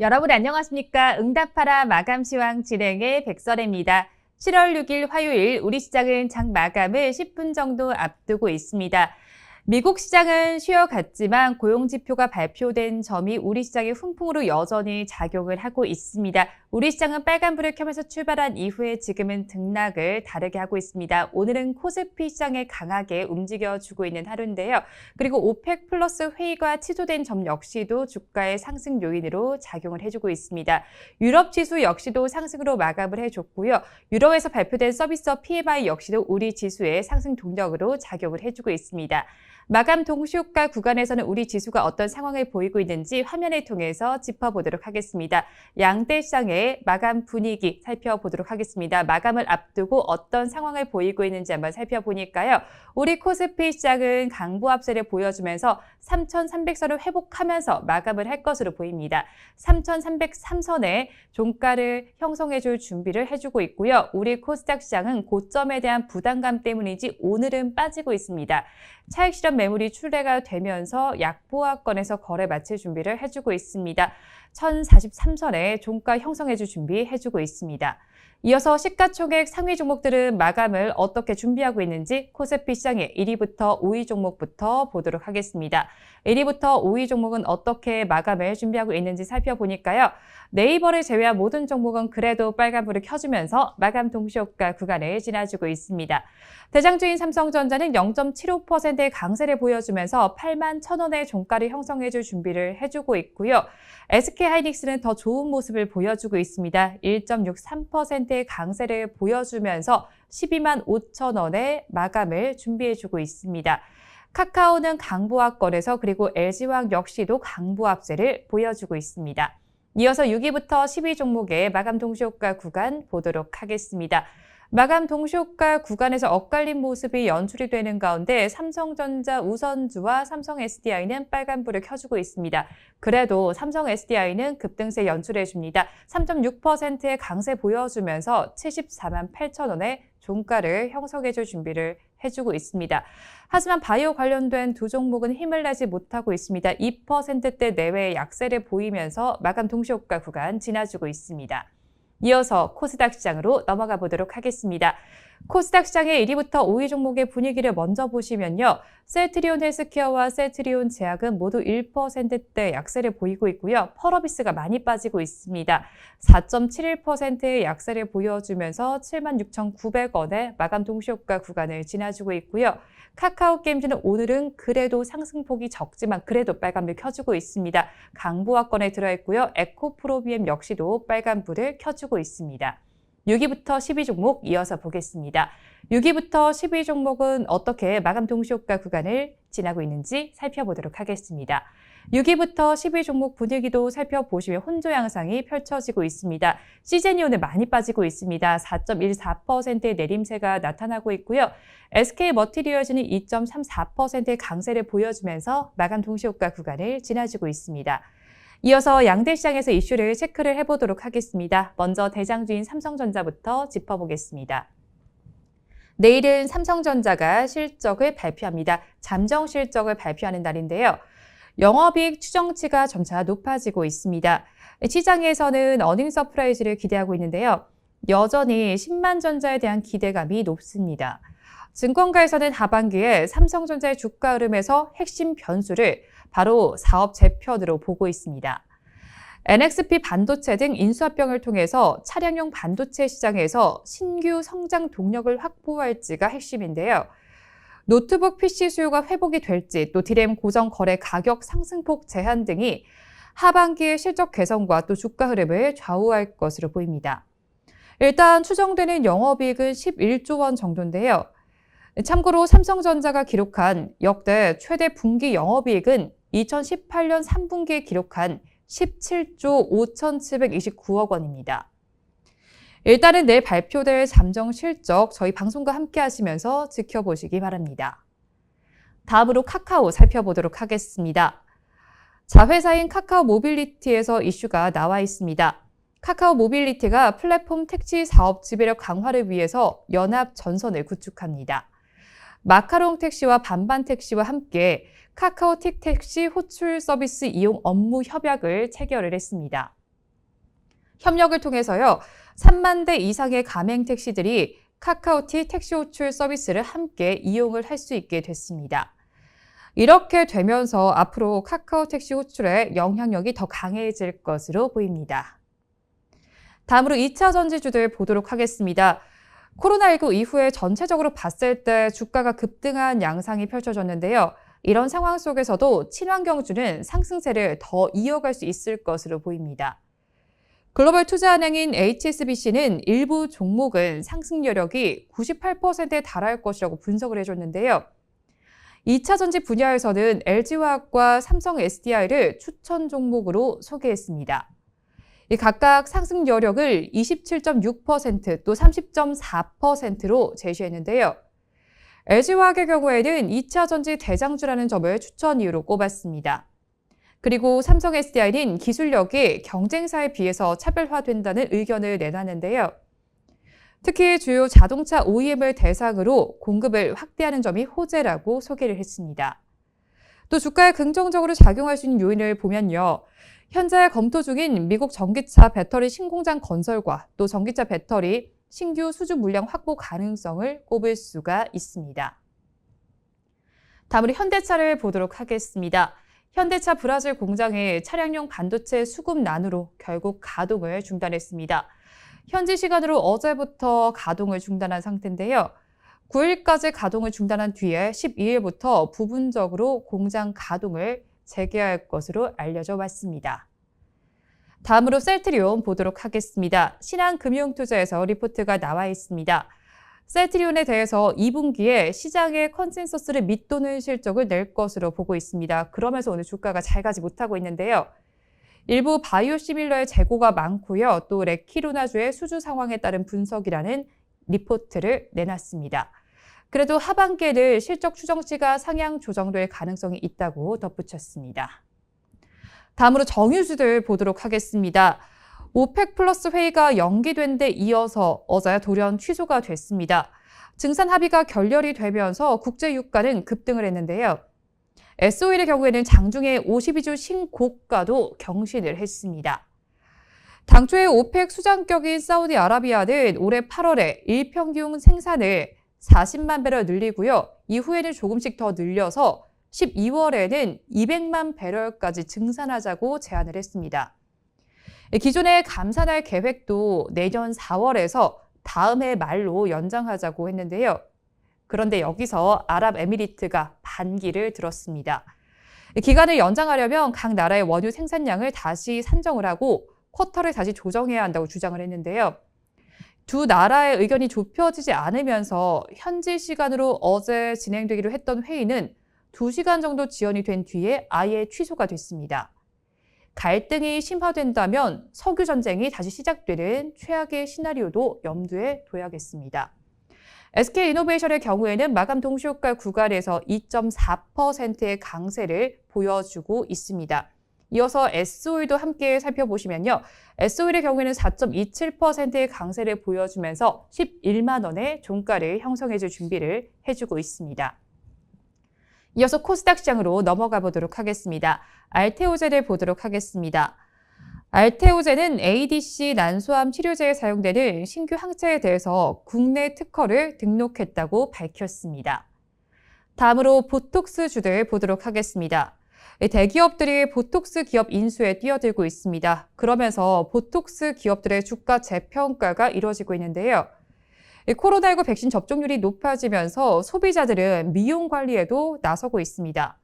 여러분 안녕하십니까? 응답하라 마감 시황 진행의 백설혜입니다. 7월 6일 화요일 우리 시장은 장 마감을 10분 정도 앞두고 있습니다. 미국 시장은 쉬어갔지만 고용지표가 발표된 점이 우리 시장의 훈풍으로 여전히 작용을 하고 있습니다. 우리 시장은 빨간불을 켜면서 출발한 이후에 지금은 등락을 다르게 하고 있습니다. 오늘은 코스피 시장에 강하게 움직여주고 있는 하루인데요. 그리고 오펙 플러스 회의가 취소된 점 역시도 주가의 상승 요인으로 작용을 해주고 있습니다. 유럽 지수 역시도 상승으로 마감을 해줬고요. 유럽에서 발표된 서비스업 PMI 역시도 우리 지수의 상승 동력으로 작용을 해주고 있습니다. 마감 동시효과 구간에서는 우리 지수가 어떤 상황을 보이고 있는지 화면을 통해서 짚어보도록 하겠습니다. 양대 시장의 마감 분위기 살펴보도록 하겠습니다. 마감을 앞두고 어떤 상황을 보이고 있는지 한번 살펴보니까요. 우리 코스피 시장은 강보 합세를 보여주면서 3,300선을 회복하면서 마감을 할 것으로 보입니다. 3,303선에 종가를 형성해줄 준비를 해주고 있고요. 우리 코스닥 시장은 고점에 대한 부담감 때문인지 오늘은 빠지고 있습니다. 차익 실현 매물이 출회가 되면서 약보합권에서 거래 마칠 준비를 해주고 있습니다. 1,043선에 종가 형성해줄 준비 해주고 있습니다. 이어서 시가총액 상위 종목들은 마감을 어떻게 준비하고 있는지 코스피 시장의 1위부터 5위 종목부터 보도록 하겠습니다. 1위부터 5위 종목은 어떻게 마감을 준비하고 있는지 살펴보니까요. 네이버를 제외한 모든 종목은 그래도 빨간불을 켜주면서 마감 동시효과 구간을 지나주고 있습니다. 대장주인 삼성전자는 0.75%의 강세를 보여주면서 81,000원의 종가를 형성해줄 준비를 해주고 있고요. SK하이닉스는 더 좋은 모습을 보여주고 있습니다. 1.63%의 강세를 보여주면서 12만 5천원의 마감을 준비해주고 있습니다. 카카오는 강보합권에서 그리고 LG화학 역시도 강보합세를 보여주고 있습니다. 이어서 6위부터 10위 종목의 마감 동시효과 구간 보도록 하겠습니다. 마감 동시효과 구간에서 엇갈린 모습이 연출이 되는 가운데 삼성전자 우선주와 삼성 SDI는 빨간불을 켜주고 있습니다. 그래도 삼성 SDI는 급등세 연출해줍니다. 3.6%의 강세 보여주면서 74만 8천원의 종가를 형성해줄 준비를 해주고 있습니다. 하지만 바이오 관련된 두 종목은 힘을 내지 못하고 있습니다. 2%대 내외의 약세를 보이면서 마감 동시효과 구간 지나주고 있습니다. 이어서 코스닥 시장으로 넘어가 보도록 하겠습니다. 코스닥 시장의 1위부터 5위 종목의 분위기를 먼저 보시면요. 셀트리온 헬스케어와 셀트리온 제약은 모두 1%대 약세를 보이고 있고요. 펄어비스가 많이 빠지고 있습니다. 4.71%의 약세를 보여주면서 76,900원의 마감 동시효과 구간을 지나주고 있고요. 카카오게임즈는 오늘은 그래도 상승폭이 적지만 그래도 빨간불 켜주고 있습니다. 강보합권에 들어있고요. 에코프로비엠 역시도 빨간불을 켜주고 있습니다. 6위부터 10위 종목 이어서 보겠습니다. 6위부터 10위 종목은 어떻게 마감 동시효과 구간을 지나고 있는지 살펴보도록 하겠습니다. 6위부터 10위 종목 분위기도 살펴보시면 혼조 양상이 펼쳐지고 있습니다. 시제니 오늘 많이 빠지고 있습니다. 4.14%의 내림세가 나타나고 있고요. SK머티리얼즈는 2.34%의 강세를 보여주면서 마감 동시효과 구간을 지나주고 있습니다. 이어서 양대 시장에서 이슈를 체크를 해보도록 하겠습니다. 먼저 대장주인 삼성전자부터 짚어보겠습니다. 내일은 삼성전자가 실적을 발표합니다. 잠정 실적을 발표하는 날인데요. 영업이익 추정치가 점차 높아지고 있습니다. 시장에서는 어닝 서프라이즈를 기대하고 있는데요. 여전히 10만전자에 대한 기대감이 높습니다. 증권가에서는 하반기에 삼성전자의 주가 흐름에서 핵심 변수를 바로 사업 재편으로 보고 있습니다. NXP 반도체 등 인수합병을 통해서 차량용 반도체 시장에서 신규 성장 동력을 확보할지가 핵심인데요. 노트북 PC 수요가 회복이 될지 또 디램 고정 거래 가격 상승폭 제한 등이 하반기의 실적 개선과 또 주가 흐름을 좌우할 것으로 보입니다. 일단 추정되는 영업이익은 11조 원 정도인데요. 참고로 삼성전자가 기록한 역대 최대 분기 영업이익은 2018년 3분기에 기록한 17조 5,729억 원입니다. 일단은 내일 발표될 잠정 실적 저희 방송과 함께 하시면서 지켜보시기 바랍니다. 다음으로 카카오 살펴보도록 하겠습니다. 자회사인 카카오 모빌리티에서 이슈가 나와 있습니다. 카카오 모빌리티가 플랫폼 택시 사업 지배력 강화를 위해서 연합 전선을 구축합니다. 마카롱 택시와 반반 택시와 함께 카카오틱 택시 호출 서비스 이용 업무 협약을 체결을 했습니다. 협력을 통해서요, 3만 대 이상의 가맹 택시들이 카카오티 택시 호출 서비스를 함께 이용을 할 수 있게 됐습니다. 이렇게 되면서 앞으로 카카오 택시 호출의 영향력이 더 강해질 것으로 보입니다. 다음으로 2차 전지주들 보도록 하겠습니다. 코로나19 이후에 전체적으로 봤을 때 주가가 급등한 양상이 펼쳐졌는데요. 이런 상황 속에서도 친환경주는 상승세를 더 이어갈 수 있을 것으로 보입니다. 글로벌 투자은행인 HSBC는 일부 종목은 상승 여력이 98%에 달할 것이라고 분석을 해줬는데요. 2차 전지 분야에서는 LG화학과 삼성 SDI를 추천 종목으로 소개했습니다. 각각 상승 여력을 27.6% 또 30.4%로 제시했는데요. LG화학의 경우에는 2차 전지 대장주라는 점을 추천 이유로 꼽았습니다. 그리고 삼성 SDI는 기술력이 경쟁사에 비해서 차별화된다는 의견을 내놨는데요. 특히 주요 자동차 OEM을 대상으로 공급을 확대하는 점이 호재라고 소개를 했습니다. 또 주가에 긍정적으로 작용할 수 있는 요인을 보면요. 현재 검토 중인 미국 전기차 배터리 신공장 건설과 또 전기차 배터리 신규 수주 물량 확보 가능성을 꼽을 수가 있습니다. 다음으로 현대차를 보도록 하겠습니다. 현대차 브라질 공장의 차량용 반도체 수급 난으로 결국 가동을 중단했습니다. 현지 시간으로 어제부터 가동을 중단한 상태인데요. 9일까지 가동을 중단한 뒤에 12일부터 부분적으로 공장 가동을 재개할 것으로 알려져 왔습니다. 다음으로 셀트리온 보도록 하겠습니다. 신한금융투자에서 리포트가 나와 있습니다. 셀트리온에 대해서 2분기에 시장의 컨센서스를 밑도는 실적을 낼 것으로 보고 있습니다. 그러면서 오늘 주가가 잘 가지 못하고 있는데요. 일부 바이오시밀러의 재고가 많고요. 또 레키로나주의 수주 상황에 따른 분석이라는 리포트를 내놨습니다. 그래도 하반기에는 실적 추정치가 상향 조정될 가능성이 있다고 덧붙였습니다. 다음으로 정유주들 보도록 하겠습니다. 오펙 플러스 회의가 연기된 데 이어서 어제 돌연 취소가 됐습니다. 증산 합의가 결렬이 되면서 국제 유가는 급등을 했는데요. S-오일의 경우에는 장중에 52주 신고가도 경신을 했습니다. 당초에 오펙 수장격인 사우디아라비아는 올해 8월에 일평균 생산을 40만 배럴 늘리고요. 이후에는 조금씩 더 늘려서 12월에는 200만 배럴까지 증산하자고 제안을 했습니다. 기존의 감산할 계획도 내년 4월에서 다음 해 말로 연장하자고 했는데요. 그런데 여기서 아랍에미리트가 반기를 들었습니다. 기간을 연장하려면 각 나라의 원유 생산량을 다시 산정을 하고 쿼터를 다시 조정해야 한다고 주장을 했는데요. 두 나라의 의견이 좁혀지지 않으면서 현지 시간으로 어제 진행되기로 했던 회의는 2시간 정도 지연이 된 뒤에 아예 취소가 됐습니다. 갈등이 심화된다면 석유 전쟁이 다시 시작되는 최악의 시나리오도 염두에 둬야겠습니다. SK이노베이션의 경우에는 마감 동시효과 구간에서 2.4%의 강세를 보여주고 있습니다. 이어서 S-오일도 함께 살펴보시면요. S-오일의 경우에는 4.27%의 강세를 보여주면서 11만 원의 종가를 형성해줄 준비를 해주고 있습니다. 이어서 코스닥 시장으로 넘어가 보도록 하겠습니다. 알테오젠을 보도록 하겠습니다. 알테오젠은 ADC 난소암 치료제에 사용되는 신규 항체에 대해서 국내 특허를 등록했다고 밝혔습니다. 다음으로 보톡스주들 보도록 하겠습니다. 대기업들이 보톡스 기업 인수에 뛰어들고 있습니다. 그러면서 보톡스 기업들의 주가 재평가가 이루어지고 있는데요. 코로나19 백신 접종률이 높아지면서 소비자들은 미용 관리에도 나서고 있습니다.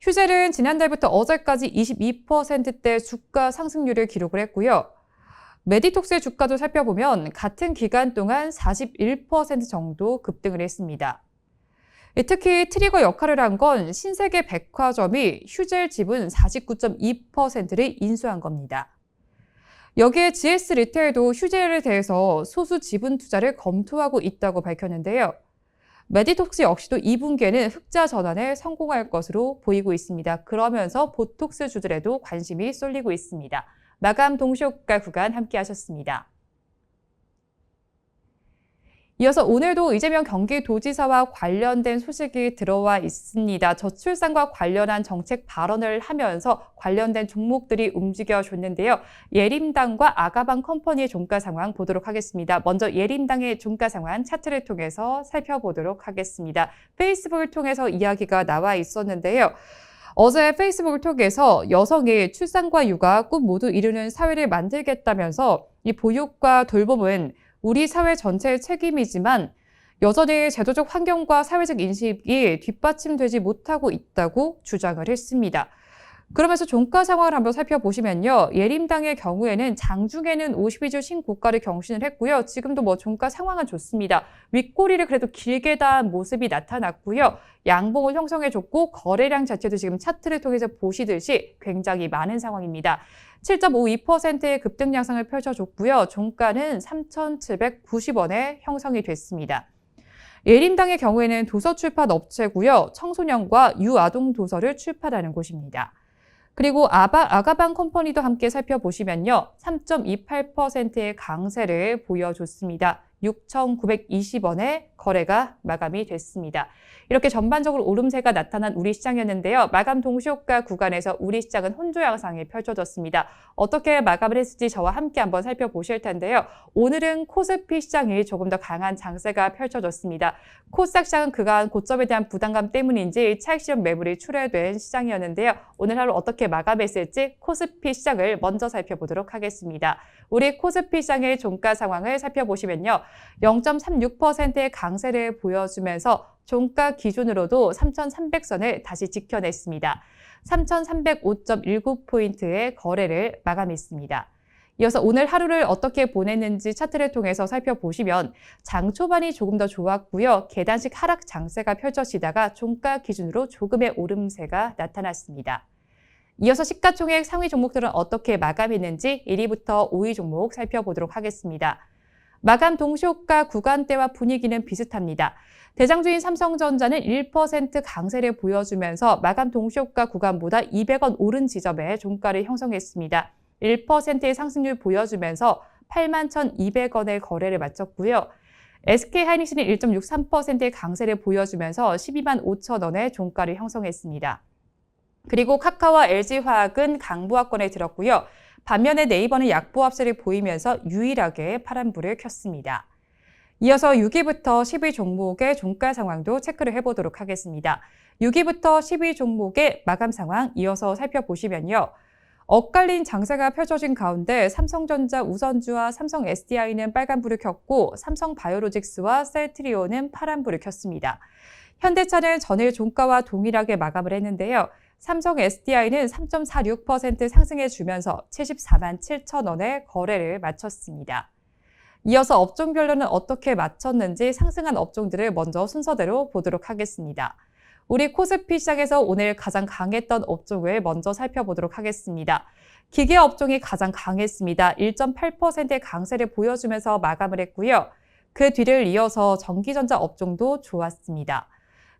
휴젤은 지난달부터 어제까지 22%대 주가 상승률을 기록을 했고요. 메디톡스의 주가도 살펴보면 같은 기간 동안 41% 정도 급등을 했습니다. 특히 트리거 역할을 한 건 신세계 백화점이 휴젤 지분 49.2%를 인수한 겁니다. 여기에 GS 리테일도 휴젤에 대해서 소수 지분 투자를 검토하고 있다고 밝혔는데요. 메디톡스 역시도 2분기에는 흑자 전환에 성공할 것으로 보이고 있습니다. 그러면서 보톡스 주들에도 관심이 쏠리고 있습니다. 마감 동시효과 구간 함께 하셨습니다. 이어서 오늘도 이재명 경기도지사와 관련된 소식이 들어와 있습니다. 저출산과 관련한 정책 발언을 하면서 관련된 종목들이 움직여줬는데요. 예림당과 아가방 컴퍼니의 종가 상황 보도록 하겠습니다. 먼저 예림당의 종가 상황 차트를 통해서 살펴보도록 하겠습니다. 페이스북을 통해서 이야기가 나와 있었는데요. 어제 페이스북을 통해서 여성이 출산과 육아 꿈 모두 이루는 사회를 만들겠다면서 이 보육과 돌봄은 우리 사회 전체의 책임이지만 여전히 제도적 환경과 사회적 인식이 뒷받침되지 못하고 있다고 주장을 했습니다. 그러면서 종가 상황을 한번 살펴보시면요. 예림당의 경우에는 장중에는 52주 신고가를 경신을 했고요. 지금도 종가 상황은 좋습니다. 윗꼬리를 그래도 길게 단 모습이 나타났고요. 양봉을 형성해줬고 거래량 자체도 지금 차트를 통해서 보시듯이 굉장히 많은 상황입니다. 7.52%의 급등 양상을 펼쳐줬고요. 종가는 3,790원에 형성이 됐습니다. 예림당의 경우에는 도서 출판 업체고요. 청소년과 유아동 도서를 출판하는 곳입니다. 그리고 아가방 컴퍼니도 함께 살펴보시면요. 3.28%의 강세를 보여줬습니다. 6,920원에 거래가 마감이 됐습니다. 이렇게 전반적으로 오름세가 나타난 우리 시장이었는데요. 마감 동시효과 구간에서 우리 시장은 혼조 양상이 펼쳐졌습니다. 어떻게 마감을 했을지 저와 함께 한번 살펴보실 텐데요. 오늘은 코스피 시장이 조금 더 강한 장세가 펼쳐졌습니다. 코스닥 시장은 그간 고점에 대한 부담감 때문인지 차익 실현 매물이 출회된 시장이었는데요. 오늘 하루 어떻게 마감했을지 코스피 시장을 먼저 살펴보도록 하겠습니다. 우리 코스피 시장의 종가 상황을 살펴보시면요. 0.36%의 강세를 보여주면서 종가 기준으로도 3,300선을 다시 지켜냈습니다. 3,305.19포인트의 거래를 마감했습니다. 이어서 오늘 하루를 어떻게 보냈는지 차트를 통해서 살펴보시면 장 초반이 조금 더 좋았고요. 계단식 하락 장세가 펼쳐지다가 종가 기준으로 조금의 오름세가 나타났습니다. 이어서 시가총액 상위 종목들은 어떻게 마감했는지 1위부터 5위 종목 살펴보도록 하겠습니다. 마감 동시효과 구간대와 분위기는 비슷합니다. 대장주인 삼성전자는 1% 강세를 보여주면서 마감 동시효과 구간보다 200원 오른 지점에 종가를 형성했습니다. 1%의 상승률 보여주면서 81,200원의 거래를 마쳤고요. SK하이닉스는 1.63%의 강세를 보여주면서 125,000원의 종가를 형성했습니다. 그리고 카카오와 LG화학은 강보합권에 들었고요. 반면에 네이버는 약보합세를 보이면서 유일하게 파란불을 켰습니다. 이어서 6위부터 10위 종목의 종가 상황도 체크를 해보도록 하겠습니다. 6위부터 10위 종목의 마감 상황 이어서 살펴보시면요. 엇갈린 장세가 펼쳐진 가운데 삼성전자 우선주와 삼성 SDI는 빨간불을 켰고 삼성바이오로직스와 셀트리온은 파란불을 켰습니다. 현대차는 전일 종가와 동일하게 마감을 했는데요. 삼성 SDI는 3.46% 상승해주면서 74만 7천원에 거래를 마쳤습니다. 이어서 업종별로는 어떻게 마쳤는지 상승한 업종들을 먼저 순서대로 보도록 하겠습니다. 우리 코스피 시장에서 오늘 가장 강했던 업종을 먼저 살펴보도록 하겠습니다. 기계 업종이 가장 강했습니다. 1.8%의 강세를 보여주면서 마감을 했고요. 그 뒤를 이어서 전기전자 업종도 좋았습니다.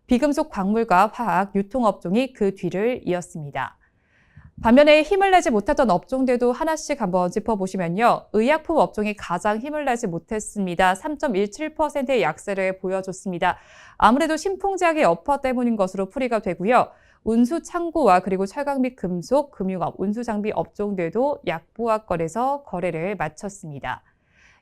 비금속 광물과 화학, 유통업종이 그 뒤를 이었습니다. 반면에 힘을 내지 못했던 업종들도 하나씩 한번 짚어보시면요. 의약품 업종이 가장 힘을 내지 못했습니다. 3.17%의 약세를 보여줬습니다. 아무래도 신풍제약의 여파 때문인 것으로 풀이가 되고요. 운수 창고와 그리고 철강 및 금속, 금융업, 운수장비 업종들도 약보합권에서 거래를 마쳤습니다.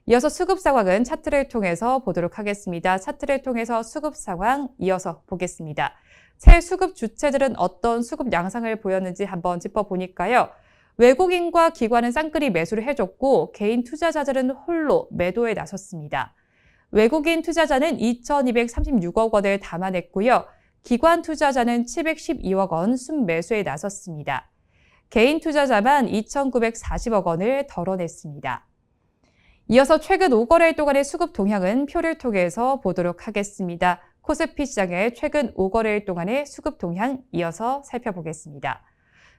이어서 수급 상황은 차트를 통해서 보도록 하겠습니다. 차트를 통해서 수급 상황 이어서 보겠습니다. 새 수급 주체들은 어떤 수급 양상을 보였는지 한번 짚어보니까요. 외국인과 기관은 쌍끌이 매수를 해줬고 개인 투자자들은 홀로 매도에 나섰습니다. 외국인 투자자는 2,236억 원을 담아냈고요. 기관 투자자는 712억 원 순매수에 나섰습니다. 개인 투자자만 2,940억 원을 덜어냈습니다. 이어서 최근 5거래일 동안의 수급 동향은 표를 통해서 보도록 하겠습니다. 코스피 시장의 최근 5거래일 동안의 수급 동향 이어서 살펴보겠습니다.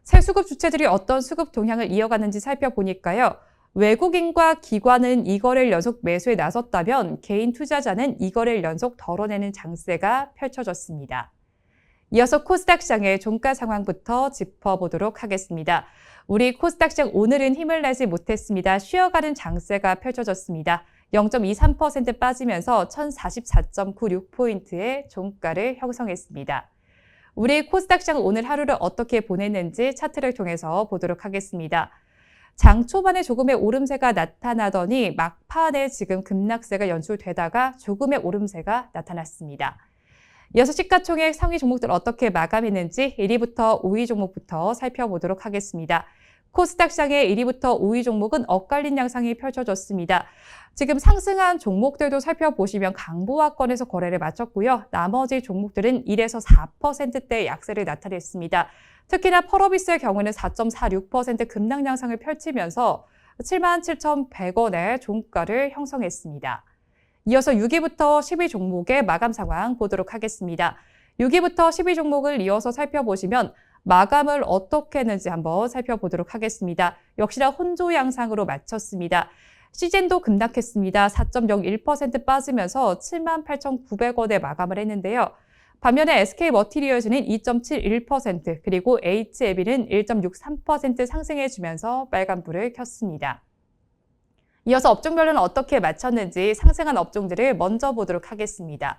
새 수급 주체들이 어떤 수급 동향을 이어가는지 살펴보니까요. 외국인과 기관은 2거래일 연속 매수에 나섰다면 개인 투자자는 2거래일 연속 덜어내는 장세가 펼쳐졌습니다. 이어서 코스닥 시장의 종가 상황부터 짚어보도록 하겠습니다. 우리 코스닥 시장 오늘은 힘을 내지 못했습니다. 쉬어가는 장세가 펼쳐졌습니다. 0.23% 빠지면서 1044.96포인트의 종가를 형성했습니다. 우리 코스닥 시장은 오늘 하루를 어떻게 보냈는지 차트를 통해서 보도록 하겠습니다. 장 초반에 조금의 오름세가 나타나더니 막판에 지금 급락세가 연출되다가 조금의 오름세가 나타났습니다. 이어서 시가총액 상위 종목들 어떻게 마감했는지 1위부터 5위 종목부터 살펴보도록 하겠습니다. 코스닥 시장의 1위부터 5위 종목은 엇갈린 양상이 펼쳐졌습니다. 지금 상승한 종목들도 살펴보시면 강보합권에서 거래를 마쳤고요. 나머지 종목들은 1에서 4%대 약세를 나타냈습니다. 특히나 펄어비스의 경우는 4.46% 급락 양상을 펼치면서 77,100원의 종가를 형성했습니다. 이어서 6위부터 10위 종목의 마감 상황 보도록 하겠습니다. 6위부터 10위 종목을 이어서 살펴보시면 마감을 어떻게 했는지 한번 살펴보도록 하겠습니다. 역시나 혼조 양상으로 마쳤습니다. 시젠도 급락했습니다. 4.01% 빠지면서 78,900원에 마감을 했는데요. 반면에 SK머티리얼즈는 2.71% 그리고 HLB는 1.63% 상승해주면서 빨간불을 켰습니다. 이어서 업종별로는 어떻게 마쳤는지 상승한 업종들을 먼저 보도록 하겠습니다.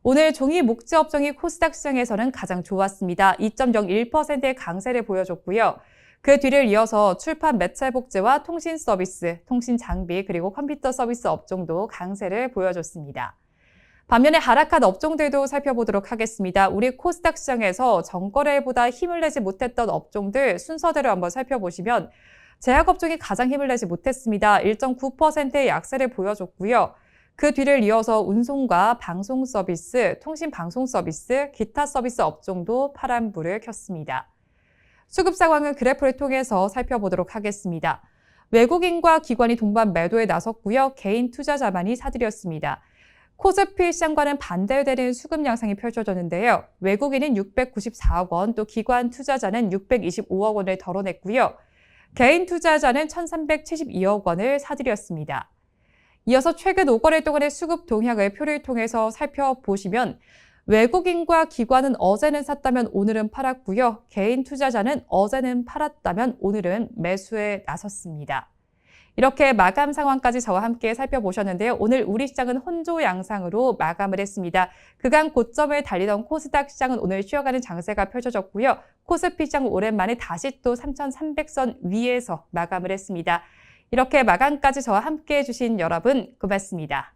오늘 종이 목재 업종이 코스닥 시장에서는 가장 좋았습니다. 2.01%의 강세를 보여줬고요. 그 뒤를 이어서 출판 매체 복제와 통신 서비스, 통신 장비 그리고 컴퓨터 서비스 업종도 강세를 보여줬습니다. 반면에 하락한 업종들도 살펴보도록 하겠습니다. 우리 코스닥 시장에서 전거래보다 힘을 내지 못했던 업종들 순서대로 한번 살펴보시면 제약업종이 가장 힘을 내지 못했습니다. 1.9%의 약세를 보여줬고요. 그 뒤를 이어서 운송과 방송 서비스, 통신 방송 서비스, 기타 서비스 업종도 파란불을 켰습니다. 수급 상황은 그래프를 통해서 살펴보도록 하겠습니다. 외국인과 기관이 동반 매도에 나섰고요. 개인 투자자만이 사들였습니다. 코스피 시장과는 반대되는 수급 양상이 펼쳐졌는데요. 외국인은 694억 원, 또 기관 투자자는 625억 원을 덜어냈고요. 개인 투자자는 1,372억 원을 사들였습니다. 이어서 최근 5거래 동안의 수급 동향을 표를 통해서 살펴보시면 외국인과 기관은 어제는 샀다면 오늘은 팔았고요. 개인 투자자는 어제는 팔았다면 오늘은 매수에 나섰습니다. 이렇게 마감 상황까지 저와 함께 살펴보셨는데요. 오늘 우리 시장은 혼조 양상으로 마감을 했습니다. 그간 고점을 달리던 코스닥 시장은 오늘 쉬어가는 장세가 펼쳐졌고요. 코스피 시장은 오랜만에 다시 또 3,300선 위에서 마감을 했습니다. 이렇게 마감까지 저와 함께 해주신 여러분 고맙습니다.